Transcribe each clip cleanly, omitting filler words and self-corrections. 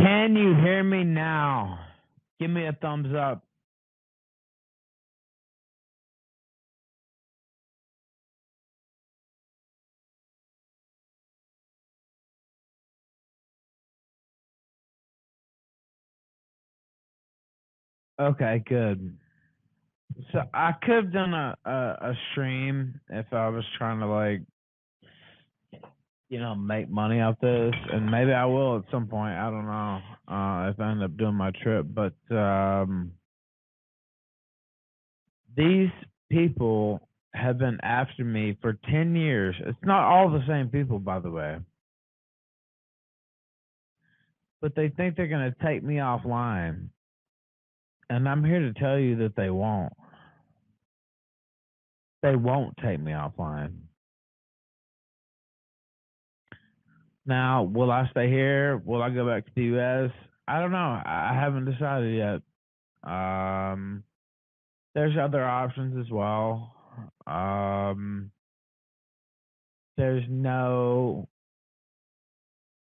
Can you hear me now? Give me a thumbs up. Okay, good. So I could have done a stream if I was trying to make money off this, and maybe I will at some point. I don't know if I end up doing my trip, but these people have been after me for 10 years. It's not all the same people, by the way, but they think they're going to take me offline. And I'm here to tell you that they won't. They won't take me offline. Now, will I stay here? Will I go back to the US? I don't know. I haven't decided yet. Um, there's other options as well. There's no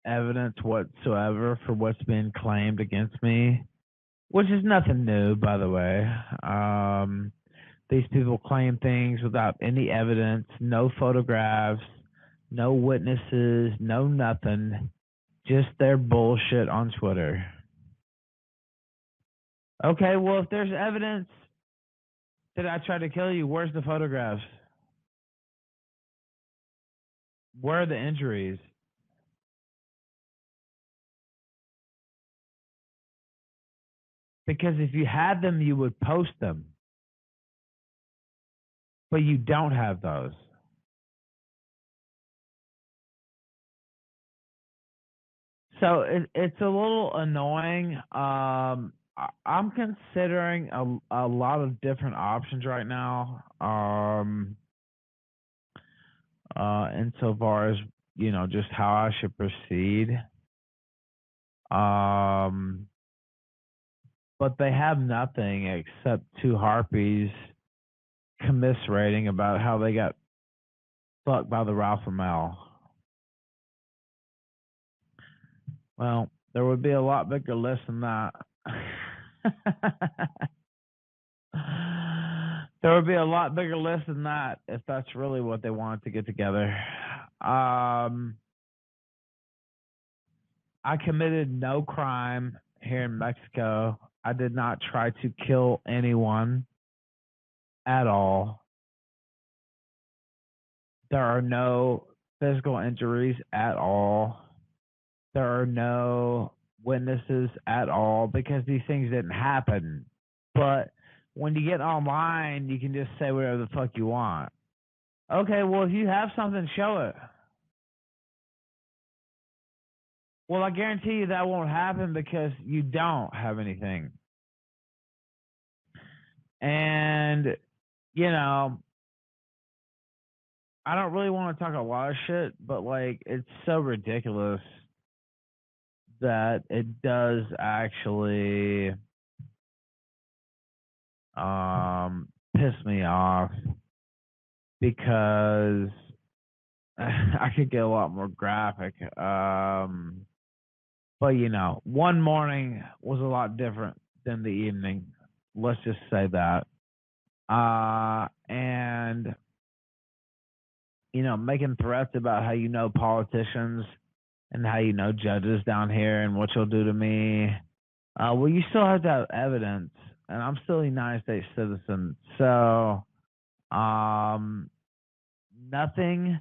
evidence whatsoever for what's been claimed against me, which is nothing new, by the way. These people claim things without any evidence, no photographs, no witnesses, no nothing, just their bullshit on Twitter. Okay, well, if there's evidence that I tried to kill you, where's the photographs? Where are the injuries? Because if you had them, you would post them. But you don't have those. So it's a little annoying. I'm considering a lot of different options right now. Insofar as just how I should proceed. But they have nothing except two harpies commiserating about how they got fucked by the Ralph Mel. Well, there would be a lot bigger list than that. There would be a lot bigger list than that if that's really what they wanted to get together. I committed no crime here in Mexico. I did not try to kill anyone at all. There are no physical injuries at all. There are no witnesses at all because these things didn't happen. But when you get online, you can just say whatever the fuck you want. Okay, well, if you have something, show it. Well, I guarantee you that won't happen because you don't have anything. And, I don't really want to talk a lot of shit, but it's so ridiculous that it does actually piss me off because I could get a lot more graphic. But one morning was a lot different than the evening. Let's just say that. And making threats about how politicians and how judges down here and what you'll do to me. Well, you still have to have evidence, and I'm still a United States citizen, so nothing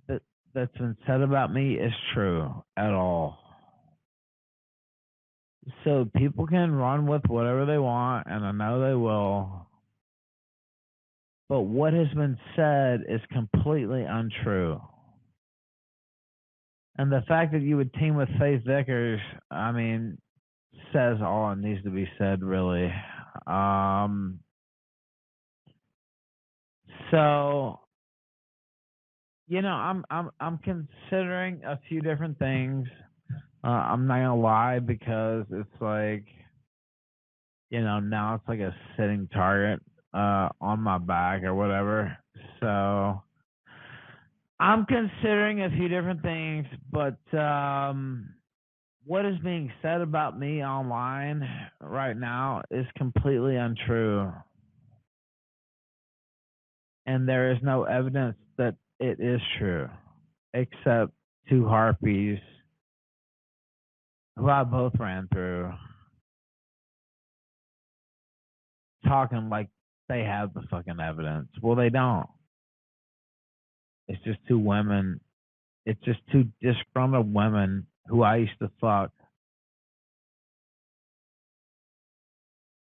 that's been said about me is true at all. So people can run with whatever they want, and I know they will. But what has been said is completely untrue. And the fact that you would team with Faith Vickers, I mean, says all it needs to be said, really. So, I'm considering a few different things. I'm not gonna lie because it's now it's like a sitting target on my back or whatever. So I'm considering a few different things, but what is being said about me online right now is completely untrue. And there is no evidence that it is true, except two harpies who I both ran through talking like they have the fucking evidence. Well, they don't. It's just two women. It's just two disgruntled women who I used to fuck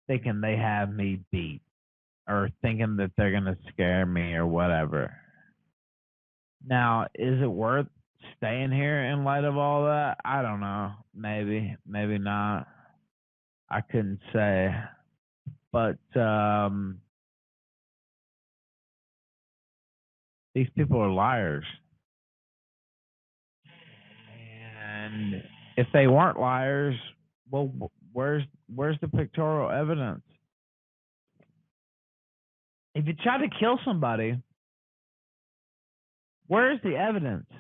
thinking they have me beat or thinking that they're going to scare me or whatever. Now, is it worth staying here in light of all that? I don't know. Maybe, maybe not. I couldn't say. But these people are liars. And if they weren't liars, well, where's the pictorial evidence? If you try to kill somebody, where's the evidence? Do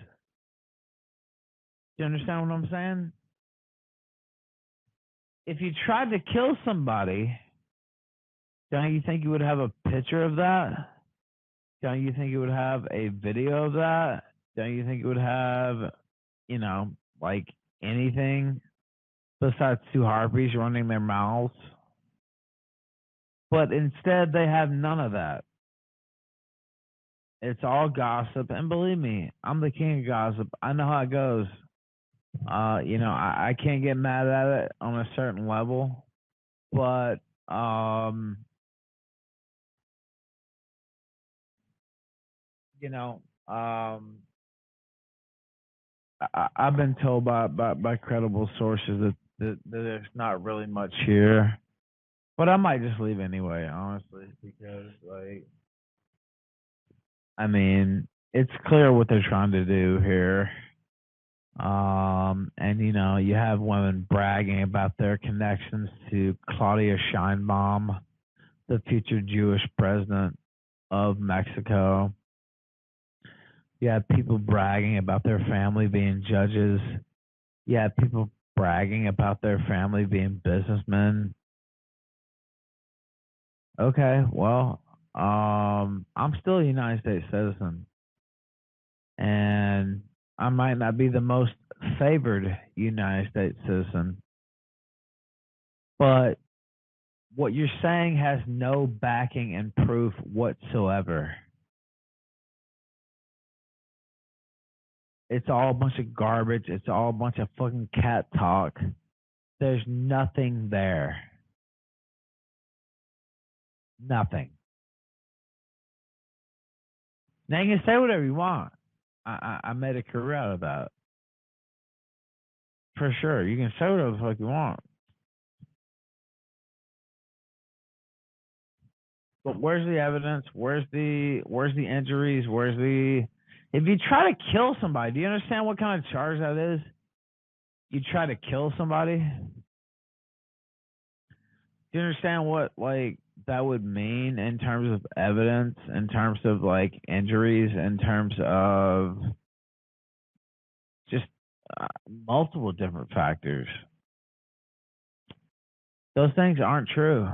you understand what I'm saying? If you tried to kill somebody, don't you think you would have a picture of that? Don't you think you would have a video of that? Don't you think you would have, like anything besides two harpies running their mouths? But instead, they have none of that. It's all gossip. And believe me, I'm the king of gossip. I know how it goes. I can't get mad at it on a certain level, but you know, I've been told by credible sources that there's not really much here, but I might just leave anyway, honestly, because I mean, it's clear what they're trying to do here. And you have women bragging about their connections to Claudia Sheinbaum, the future Jewish president of Mexico. You have people bragging about their family being judges. You have people bragging about their family being businessmen. Okay, well, I'm still a United States citizen, and I might not be the most favored United States citizen, but what you're saying has no backing and proof whatsoever. It's all a bunch of garbage. It's all a bunch of fucking cat talk. There's nothing there. Nothing. Now you can say whatever you want. I made a career out of that. For sure. You can say whatever the fuck you want. But where's the evidence? Where's the injuries? Where's the if you try to kill somebody, do you understand what kind of charge that is? You try to kill somebody? Do you understand what that would mean in terms of evidence, in terms of injuries, in terms of just multiple different factors? Those things aren't true.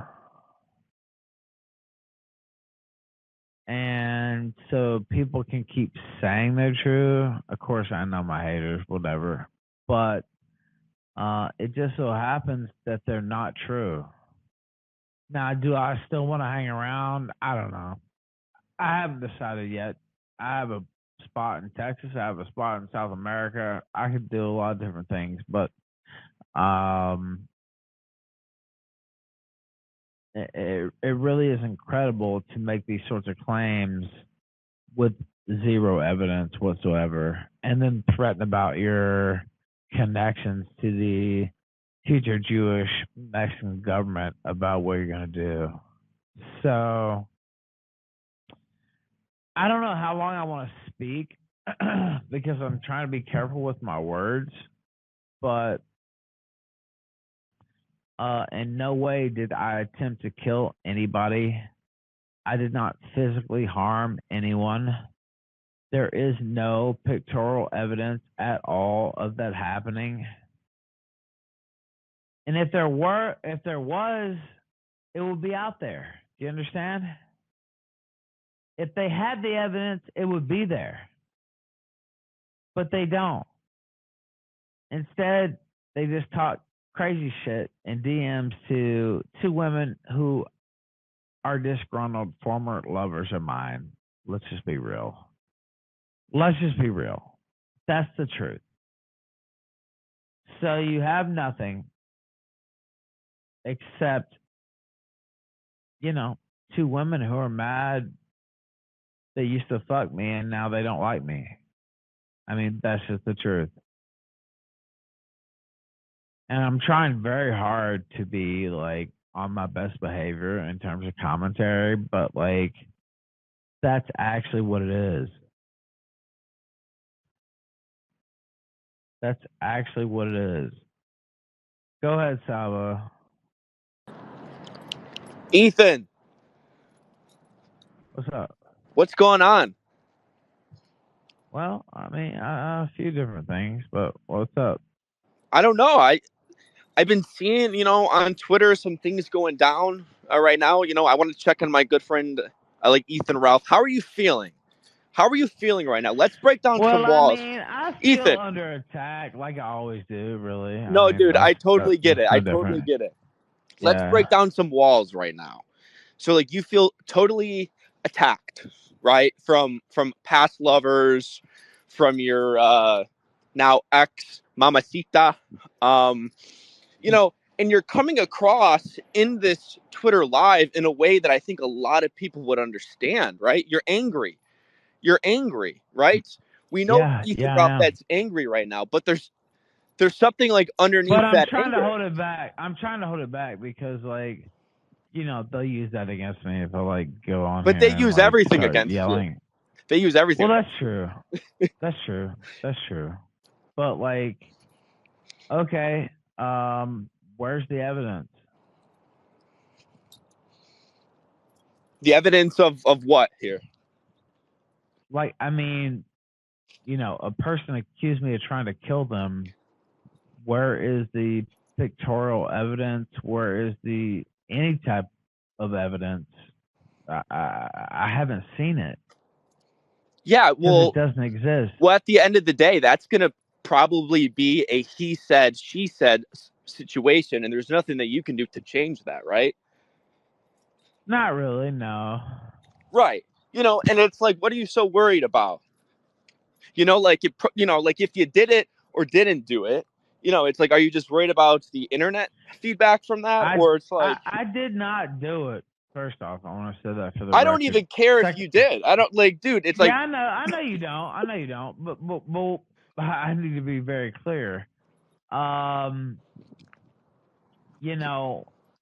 And so people can keep saying they're true. Of course, I know my haters, whatever. But it just so happens that they're not true. Now, do I still want to hang around? I don't know. I haven't decided yet. I have a spot in Texas. I have a spot in South America. I could do a lot of different things, but it really is incredible to make these sorts of claims with zero evidence whatsoever, and then threaten about your connections to the future Jewish Mexican government about what you're going to do. So I don't know how long I want to speak because I'm trying to be careful with my words, but in no way did I attempt to kill anybody. I did not physically harm anyone. There is no pictorial evidence at all of that happening. And if there was, it would be out there. Do you understand? If they had the evidence, it would be there. But they don't. Instead, they just talk crazy shit in DMs to two women who are disgruntled former lovers of mine. Let's just be real. Let's just be real. That's the truth. So you have nothing except, two women who are mad they used to fuck me and now they don't like me. I mean, that's just the truth. And I'm trying very hard to be like on my best behavior in terms of commentary, but like that's actually what it is. That's actually what it is. Go ahead, Saba. Ethan. What's up? What's going on? Well, I mean, a few different things, but what's up? I don't know. I've been seeing, on Twitter some things going down right now. I want to check on my good friend, like Ethan Ralph. How are you feeling? How are you feeling right now? Let's break down some Well, I walls. mean, I feel Ethan. under attack like I always do, really. I No, mean, dude, I totally get that's it. no I totally different. get it. Let's Yeah. break down some walls right now. So like you feel totally attacked, right? From past lovers, from your now ex mamacita. And you're coming across in this Twitter live in a way that I think a lot of people would understand, right? You're angry. You're angry, right? We know Yeah, Ethan I Ralph am. that's angry right now, but there's something like But underneath I'm that trying to anger. hold it back. I'm trying to hold it back because, like, they'll use that against me if I like go on But they here and use like everything start against you. yelling. They use everything Well, that's against true. That's true. That's true. But like, okay, where's the evidence? you. The evidence of what here? Like, I mean, a person accused me of trying to kill them. Where is the pictorial evidence? Where is the any type of evidence? I haven't seen it Yeah, because it well, doesn't exist. at the end of the day, that's going to probably be a he said, she said situation, and there's nothing that you can do to change that, right? Not really, no. Right. And it's like, what are you so worried about? Like if you did it or didn't do it, it's like, are you just worried about the internet feedback from that? I Or it's I like, I did not do it. First off, I want to say that for the I don't record. even care if Second, you did. I don't like, dude, it's yeah, like, I know you don't. I know you don't. But I need to be very clear. Um,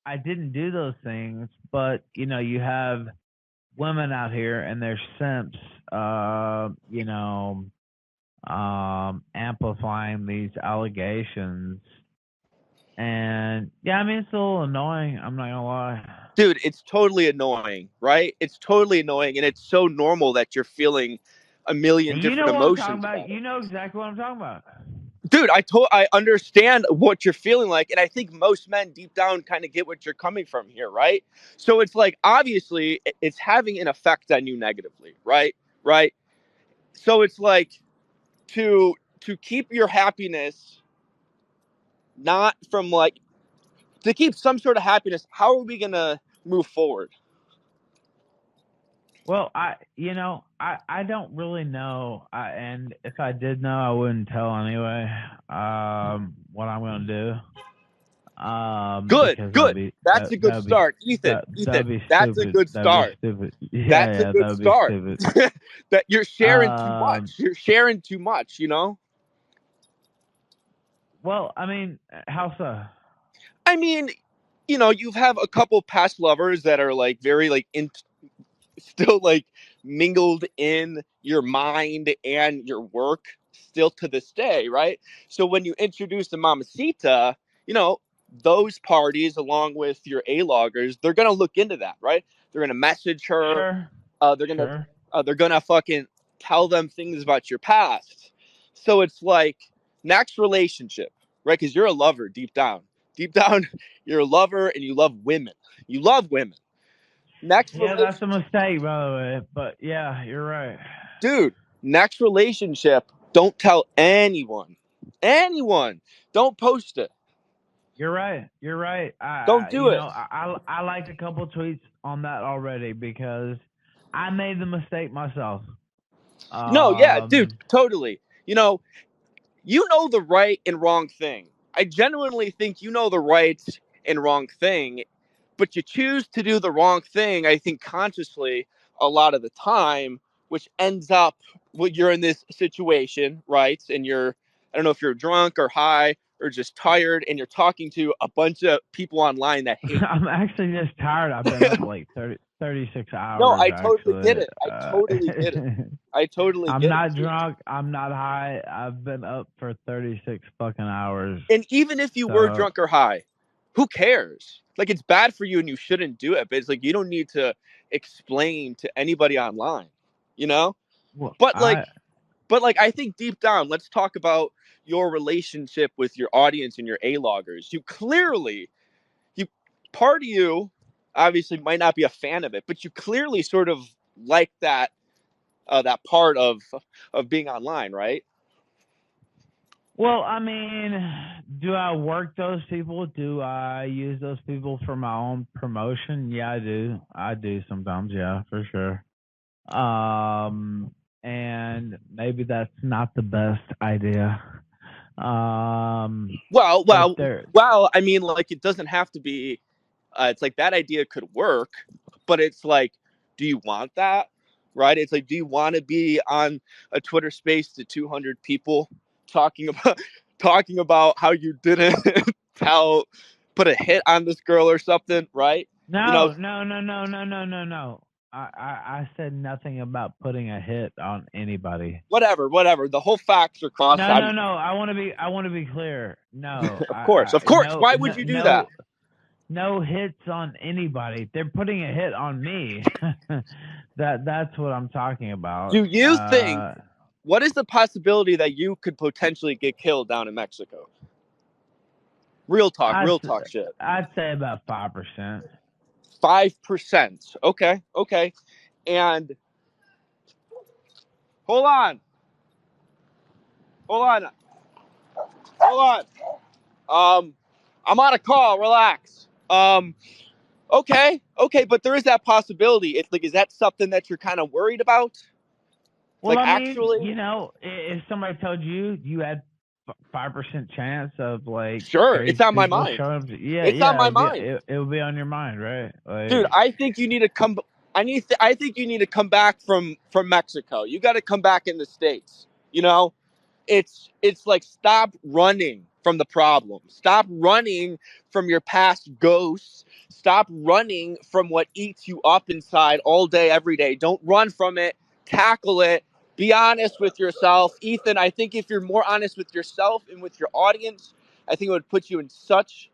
I didn't do those things, but you have women out here and they're simps. Amplifying these allegations. And yeah, I mean, it's a little annoying. I'm not gonna lie. dude, it's totally annoying, right? It's totally annoying, and it's so normal that you're feeling a million And you different know what I'm talking emotions about. about it. You know exactly what I'm talking about. Dude, I understand what you're feeling like, and I think most men deep down kind of get what you're coming from here, right? So it's like, obviously it's having an effect on you negatively, right? Right? So it's like, to keep your happiness, not from like, to keep some sort of happiness, how are we going to move forward? Well, I don't really know. And if I did know, I wouldn't tell anyway. What I'm gonna do. Good, Because that'd good. be That's that a good that'd be start. Ethan, that'd be that's a stupid. good That'd be start. stupid. Yeah, That's a yeah, good that'd be start. stupid. That you're sharing too Um. much. You're sharing too much. Well, I mean, how so? I mean, you have a couple past lovers that are like very like still like mingled in your mind and your work still to this day, right? So when you introduce the mamacita, those parties along with your A-loggers, they're gonna look into that, right? They're gonna message her. Sure, They're gonna sure. they're gonna fucking tell them things about your past. So it's like next relationship, right? Because you're a lover deep down. Deep down, you're a lover and you love women. You love women. Next Yeah, that's a relationship, mistake, by the way. But yeah, you're right. dude. Next relationship, don't tell anyone. Anyone. Don't post it. You're right. You're right. Don't do it. I liked a couple tweets on that already because I made the mistake myself. No, yeah, dude, Um, totally. You know the right and wrong thing. I genuinely think you know the right and wrong thing, but you choose to do the wrong thing, I think consciously a lot of the time, which ends up when you're in this situation, right? And I don't know if you're drunk or high or just tired and you're talking to a bunch of people online that hate you. I'm actually just tired. I've been up like 36 No, hours I totally get actually. it. I totally get it. I totally I'm get it, not dude. drunk. I'm not high. I've been up for 36 fucking hours. And even if you were So, drunk or high, who cares? Like, it's bad for you and you shouldn't do it, but it's like you don't need to explain to anybody online, you know? well, But like but like I think deep down, let's talk about your relationship with your audience and your A-loggers. You part of you obviously might not be a fan of it, but you clearly sort of like that part of being online, right? well, I mean, do I work those people? Do I use those people for my own promotion? Yeah, I do. I do sometimes. Yeah, for sure. And maybe that's not the best idea. Well, But well, well, I mean, like, it doesn't have to be. It's like that idea could work, but it's like, do you want that? Right? It's like, do you want to be on a Twitter space to 200 people talking about talking about how you didn't tell put a hit on this girl or something, right? You know, no, no, no, no, no, no, no, no. I said nothing about putting a hit on anybody. whatever. The whole facts are crossed. No, no, no. I want to be clear. No, Of course, of course. no, Why would no, you do that? no, no hits on anybody. They're putting a hit on me. That's what I'm talking about. Do you think what is the possibility that you could potentially get killed down in Mexico? I'd Real talk shit. I'd say about 5%. 5%. Okay, okay. And hold on, hold on, hold on. I'm on a call. Relax. Okay, okay, but there is that possibility. It's like, is that something that you're kind of worried about? Well, Like, I mean, actually, you know, if somebody told you you had 5% chance of like sure, it's crazy on my people mind. showing up, yeah, It's on yeah, my mind, it would be on your mind, right? dude. Like, I think you need to come. I think you need to come back from Mexico. You got to come back in the States. You know, it's like, stop running from the problem. Stop running from your past ghosts. Stop running from what eats you up inside all day every day. Don't run from it. Tackle it. Be honest with yourself. Ethan, I think if you're more honest with yourself and with your audience, I think it would put you in such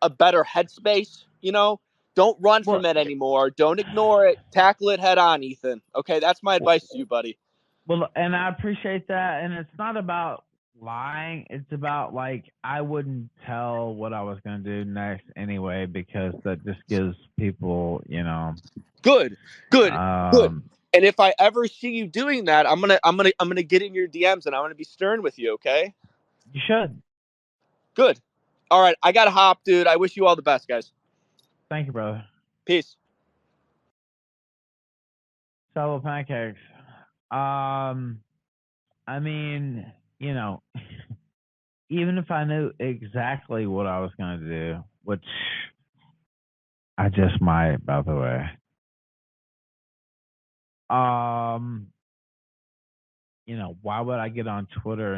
a better headspace, you know? Don't run well, from it anymore. Don't ignore it. Tackle it head on, Ethan. Okay, that's my advice to you, buddy. well, and I appreciate that. And it's not about lying. It's about like I wouldn't tell what I was gonna do next anyway because that just gives people, Good, good, good. um, And if I ever see you doing that, I'm gonna get in your DMs and I'm gonna be stern with you. Okay. you should. Good. All right. I gotta hop, dude. I wish you all the best, guys. Thank you, brother. Peace. Solo pancakes. Um, I mean, you know, even if I knew exactly what I was going to do, which I just might, by the way, why would I get on Twitter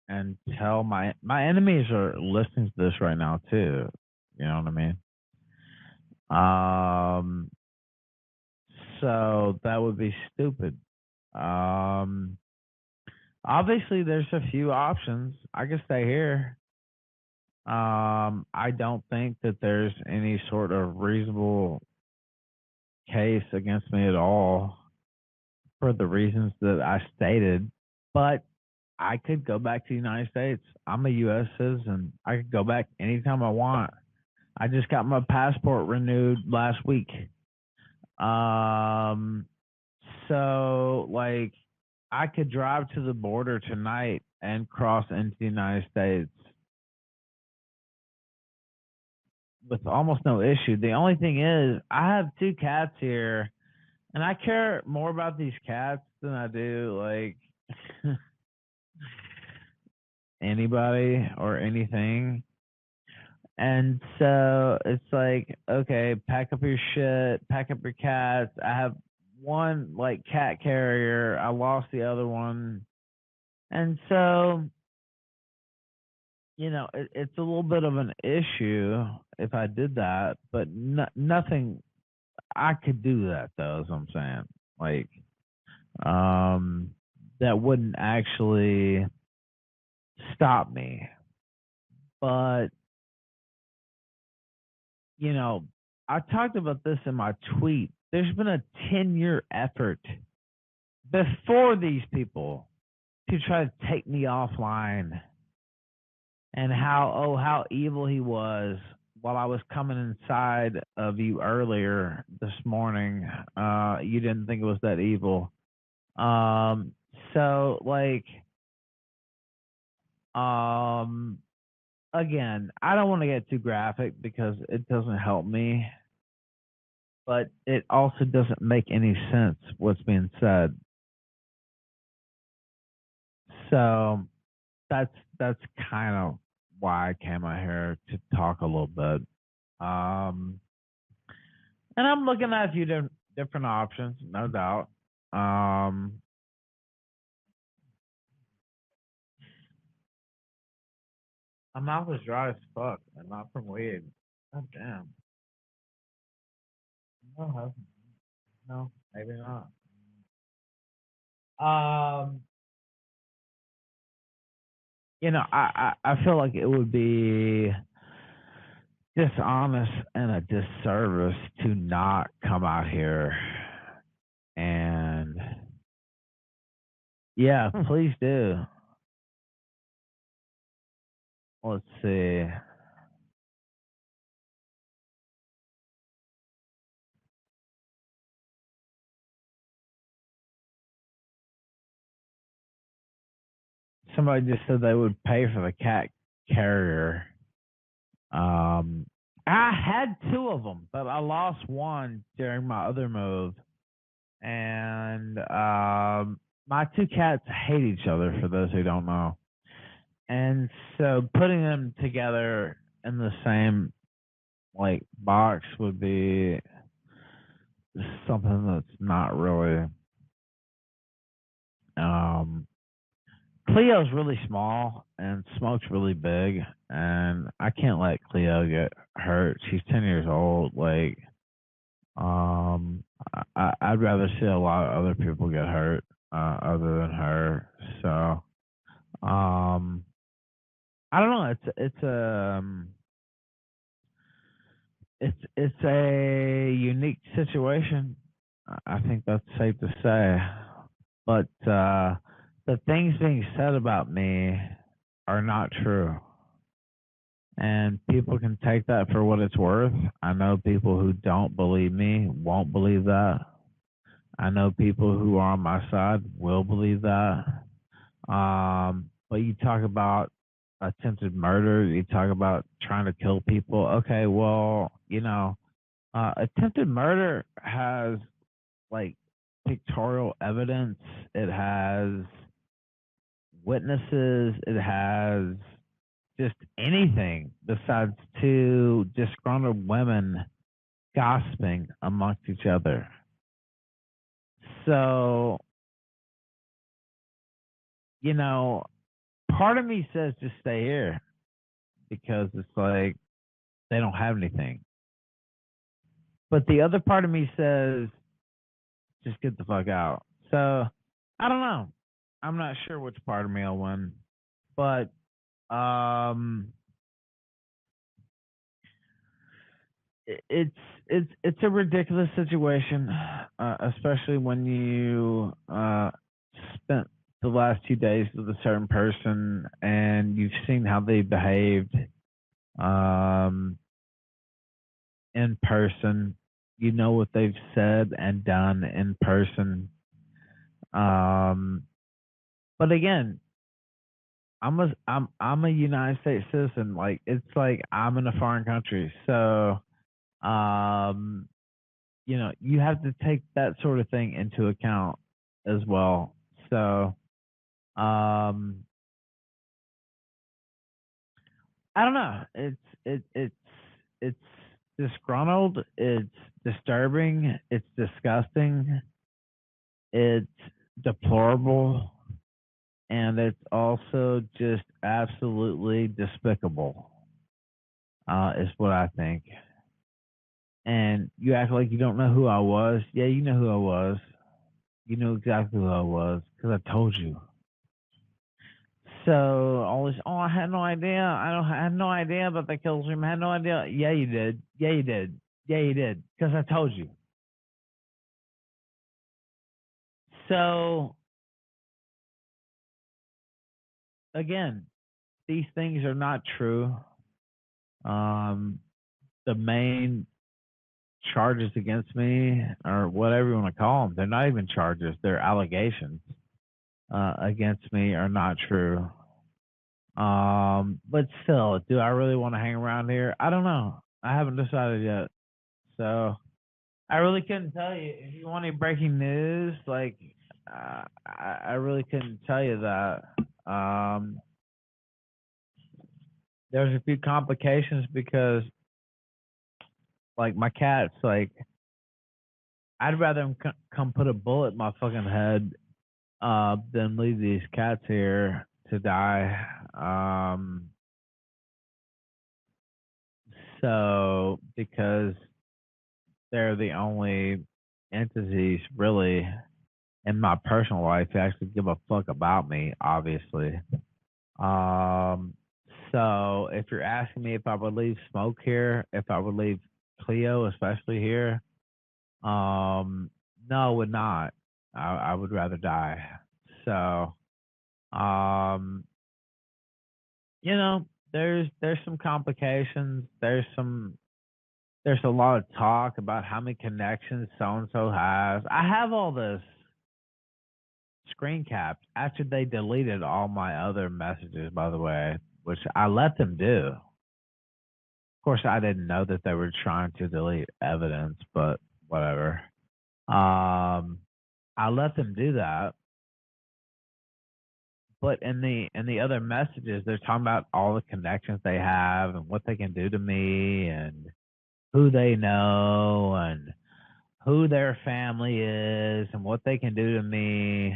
and tell my enemies are listening to this right now too. You know what I mean? Um, so that would be stupid. Um, obviously, there's a few options. I could stay here. I don't think that there's any sort of reasonable case against me at all. for the reasons that I stated, but I could go back to the United States. I'm a U.S. citizen. I could go back anytime I want. I just got my passport renewed last week. Um, so like I could drive to the border tonight and cross into the United States with almost no issue. The only thing is I have two cats here and I care more about these cats than I do like anybody or anything. And so it's like, okay, pack up your shit, pack up your cats. I have one like cat carrier. I lost the other one. And so, it's a little bit of an issue if I did that, but nothing I could do that though, is what I'm saying. Like, um, that wouldn't actually stop me. But, you know, I talked about this in my tweet. There's been a 10-year effort before these people to try to take me offline and how evil he was while I was coming inside of you earlier this morning. You didn't think it was that evil. Um so like um again, I don't want to get too graphic because it doesn't help me, but it also doesn't make any sense what's being said. So that's kind of why I came out here to talk a little bit. Um, and I'm looking at a few different options, no doubt. Um, my mouth is dry as fuck, and not from weed. God damn. No, no, maybe not. Um, I feel like it would be dishonest and a disservice to not come out here and yeah, please do. Let's see. Somebody just said they would pay for the cat carrier. Um, I had two of them, but I lost one during my other move, and my two cats hate each other. For those who don't know, and so putting them together in the same like box would be something that's not really. Um, Cleo's really small and Smoke's really big, and I can't let Cleo get hurt. She's 10 years old. Like, um, I'd rather see a lot of other people get hurt other than her. So, um, I don't know. It's a unique situation. I think that's safe to say. But the things being said about me are not true. And people can take that for what it's worth. I know people who don't believe me won't believe that. I know people who are on my side will believe that. But you talk about attempted murder, you talk about trying to kill people. Okay, well, attempted murder has like pictorial evidence, it has witnesses, it has just anything besides two disgruntled women gossiping amongst each other. So, you know, part of me says just stay here because it's like they don't have anything. But the other part of me says just get the fuck out. So, I don't know. I'm not sure which part of me will win. But um it's it's a ridiculous situation, especially when you spent the last 2 days with a certain person and you've seen how they behaved um, in person. You know what they've said and done in person. Um, but again, I'm a United States citizen. Like it's like I'm in a foreign country, so um, you have to take that sort of thing into account as well. So, um, I don't know. It's disgruntled. It's disturbing. It's disgusting. It's deplorable, and it's also just absolutely despicable. Is what I think. And you act like you don't know who I was. Yeah, you know who I was. You know exactly who I was because I told you. So all this, oh, I had no idea. I had no idea about the kill stream. I had no idea. Yeah, you did. Yeah, you did. Yeah, you did. Because I told you. So again, these things are not true. Um, the main charges against me, or whatever you want to call them, they're not even charges. They're allegations against me are not true. But still, do I really want to hang around here? I don't know. I haven't decided yet. So I really couldn't tell you if you want any breaking news. Like, I really couldn't tell you that. There's a few complications because, like, my cat's like, I'd rather him come put a bullet in my fucking head than leave these cats here to die. So because they're the only entities really in my personal life who actually give a fuck about me, obviously. Um, so if you're asking me if I would leave Smoke here, if I would leave Cleo especially here, no, I would not. I would rather die. So, um, there's some complications. There's a lot of talk about how many connections so and so has. I have all this screen capped after they deleted all my other messages, by the way, which I let them do. Of course, I didn't know that they were trying to delete evidence, but whatever. I let them do that. But in the other messages, they're talking about all the connections they have and what they can do to me and who they know and who their family is and what they can do to me.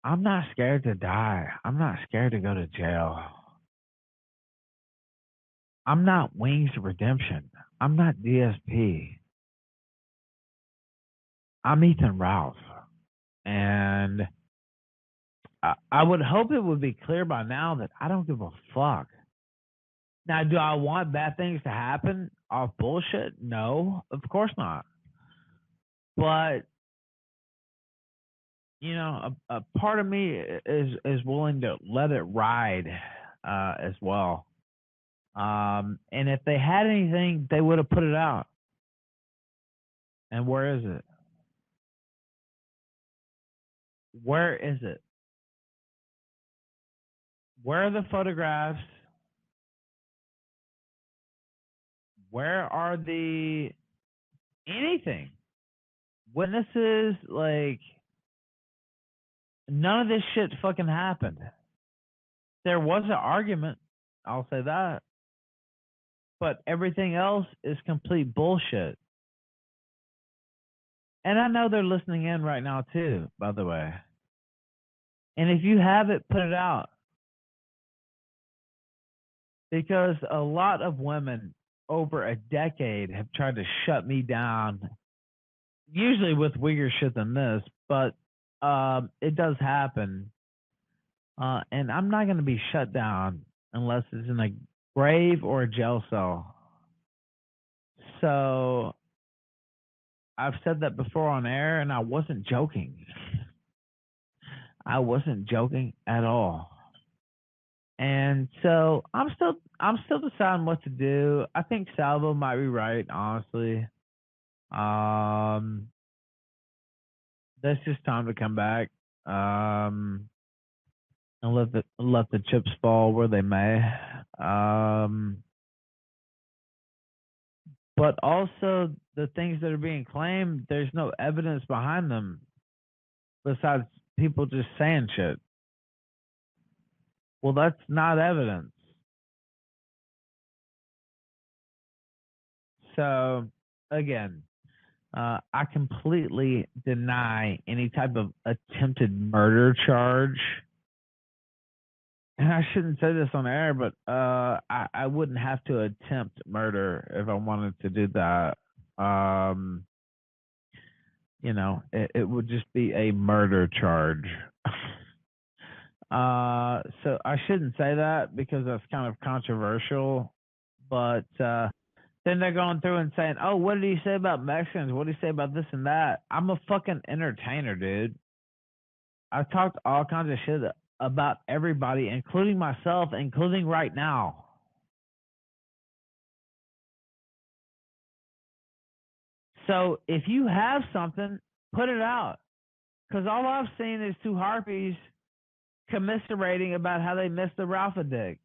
I'm not scared to die. I'm not scared to go to jail. I'm not Wings of Redemption. I'm not DSP. I'm Ethan Ralph. And I would hope it would be clear by now that I don't give a fuck. Now, do I want bad things to happen off bullshit? No, of course not. But a part of me is willing to let it ride as well. And if they had anything, they would have put it out. And where is it? Where is it? Where are the photographs? Where are the anything? Witnesses? Like, none of this shit fucking happened. There was an argument, I'll say that. But everything else is complete bullshit. And I know they're listening in right now too, by the way. And if you have it, put it out. Because a lot of women over a decade have tried to shut me down, usually with weirder shit than this, but it does happen. And I'm not going to be shut down unless it's in a grave or a jail cell. So I've said that before on air, and I wasn't joking. I wasn't joking at all. And so I'm still deciding what to do. I think Salvo might be right, honestly. Um, that's just time to come back. And let the chips fall where they may. Um, but also the things that are being claimed, there's no evidence behind them besides people just saying shit. Well, that's not evidence. So again, I completely deny any type of attempted murder charge. And I shouldn't say this on air, but I wouldn't have to attempt murder if I wanted to do that. Um, it would just be a murder charge. So I shouldn't say that because that's kind of controversial. But then they're going through and saying, "Oh, what did he say about Mexicans? What did he say about this and that?" I'm a fucking entertainer, dude. I've talked all kinds of shit about everybody, including myself, including right now. So if you have something, put it out. Because all I've seen is two harpies commiserating about how they missed the Ralph dick.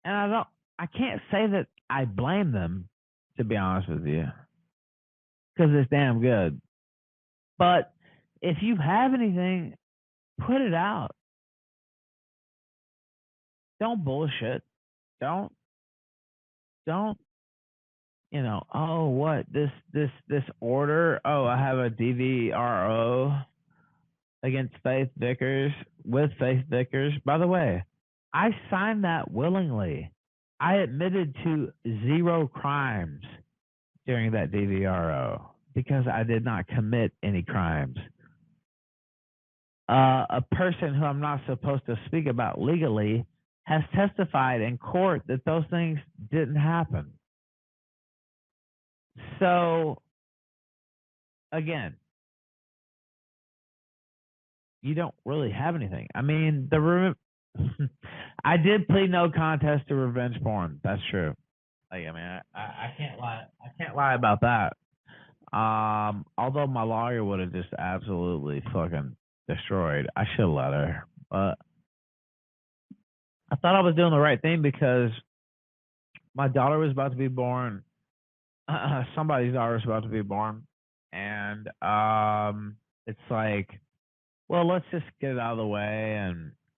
And I can't say that I blame them, to be honest with you, because it's damn good. But if you have anything, put it out. Don't bullshit. Don't, don't, oh, what, this order? Oh, I have a DVRO against Faith Vickers, with Faith Vickers. By the way, I signed that willingly. I admitted to 0 crimes during that DVRO because I did not commit any crimes. A person who I'm not supposed to speak about legally has testified in court that those things didn't happen. So, again, you don't really have anything. I mean, I did plead no contest to revenge porn. That's true. Like, I mean, I can't lie. I can't lie about that. Although my lawyer would have just absolutely fucking destroyed. I should have let her, but I thought I was doing the right thing because my daughter was about to be born. Somebody's daughter was about to be born, and it's like, well, let's just get it out of the way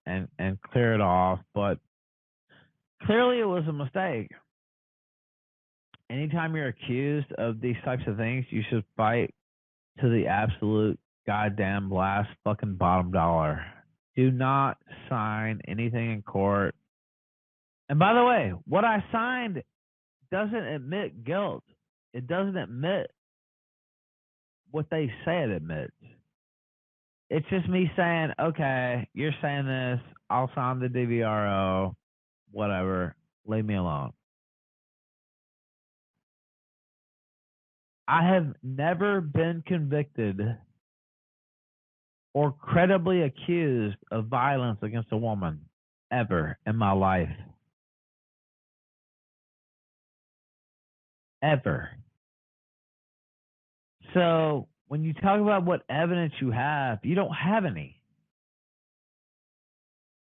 and clear it off. But clearly, it was a mistake. Anytime you're accused of these types of things, you should fight to the absolute goddamn last fucking bottom dollar. Do not sign anything in court. And by the way, what I signed doesn't admit guilt. It doesn't admit what they say it admits. It's just me saying, okay, you're saying this. I'll sign the DVRO. Whatever. Leave me alone. I have never been convicted or credibly accused of violence against a woman ever in my life. Ever. So when you talk about what evidence you don't have any.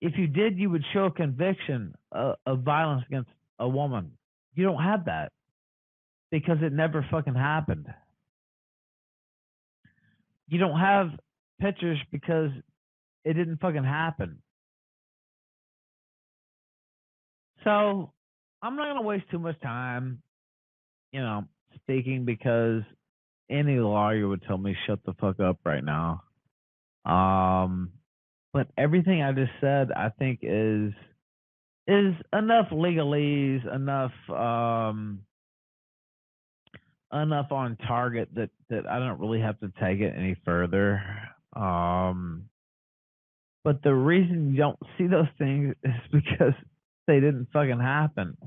If you did, you would show a conviction of violence against a woman. You don't have that because it never fucking happened. You don't have pictures because it didn't fucking happen. So I'm not gonna waste too much time, speaking because any lawyer would tell me shut the fuck up right now. But everything I just said, I think is enough legalese, enough on target that I don't really have to take it any further. But the reason you don't see those things is because they didn't fucking happen.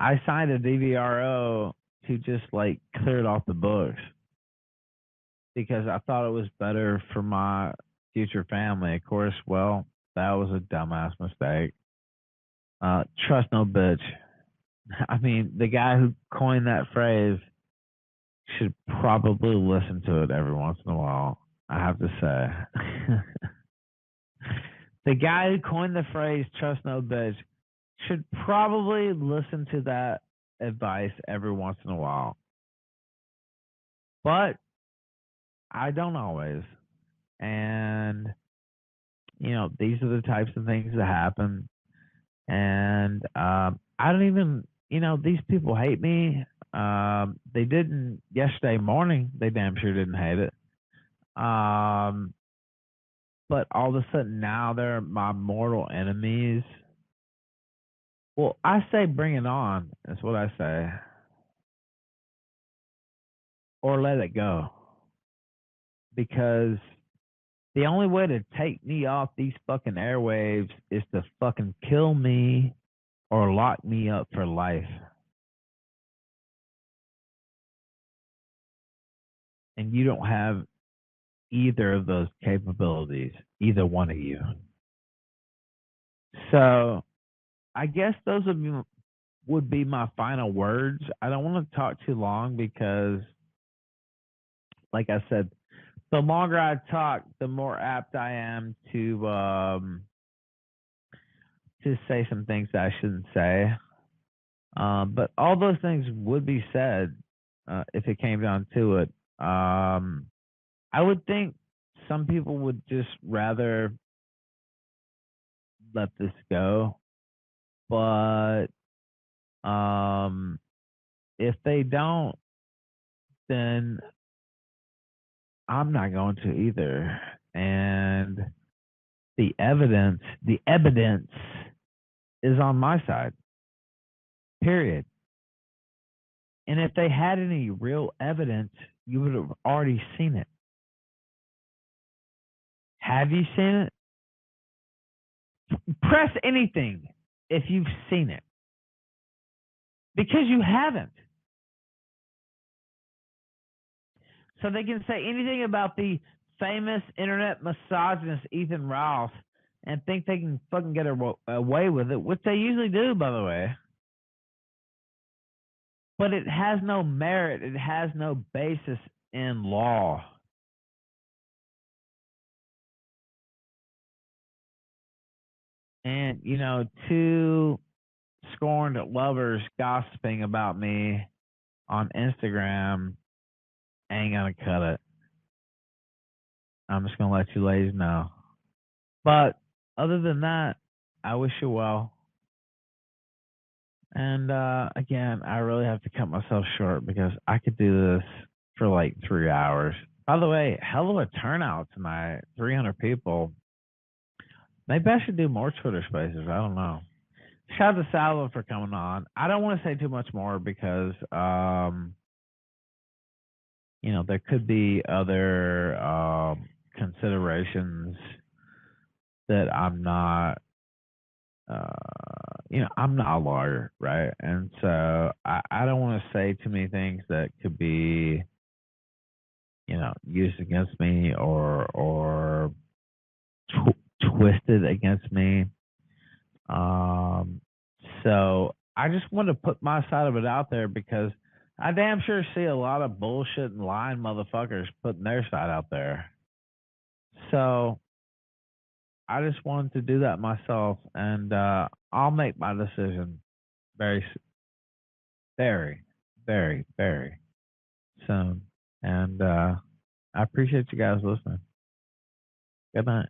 I signed a DVRO to just like clear it off the books because I thought it was better for my future family. Of course, well, that was a dumbass mistake. Trust no bitch. I mean, the guy who coined that phrase should probably listen to it every once in a while, I have to say. The guy who coined the phrase trust no bitch should probably listen to that advice every once in a while. But I don't always. And, these are the types of things that happen. And I don't even, these people hate me. They didn't yesterday morning. They damn sure didn't hate it. But all of a sudden now they're my mortal enemies. Well, I say bring it on. That's what I say. Or let it go. Because the only way to take me off these fucking airwaves is to fucking kill me or lock me up for life. And you don't have either of those capabilities, either one of you. So I guess those would be my final words. I don't want to talk too long because, like I said, the longer I talk, the more apt I am to say some things that I shouldn't say. But all those things would be said if it came down to it. I would think some people would just rather let this go, but if they don't, then I'm not going to either. And the evidence is on my side. Period. And if they had any real evidence, you would have already seen it. Have you seen it? Press anything if you've seen it. Because you haven't. So they can say anything about the famous internet misogynist Ethan Ross and think they can fucking get away with it, which they usually do, by the way. But it has no merit. It has no basis in law. And, two scorned lovers gossiping about me on Instagram ain't gonna cut it. I'm just gonna let you ladies know. But other than that, I wish you well. And again, I really have to cut myself short because I could do this for like 3 hours. By the way, hell of a turnout tonight. 300 people. Maybe I should do more Twitter spaces. I don't know. Shout out to Salva for coming on. I don't want to say too much more because there could be other considerations that I'm not I'm not a lawyer, right? And so I don't want to say too many things that could be, used against me or twisted against me. So I just want to put my side of it out there because I damn sure see a lot of bullshit and lying motherfuckers putting their side out there. So I just wanted to do that myself, and I'll make my decision very, very, very, very soon. And I appreciate you guys listening. Good night.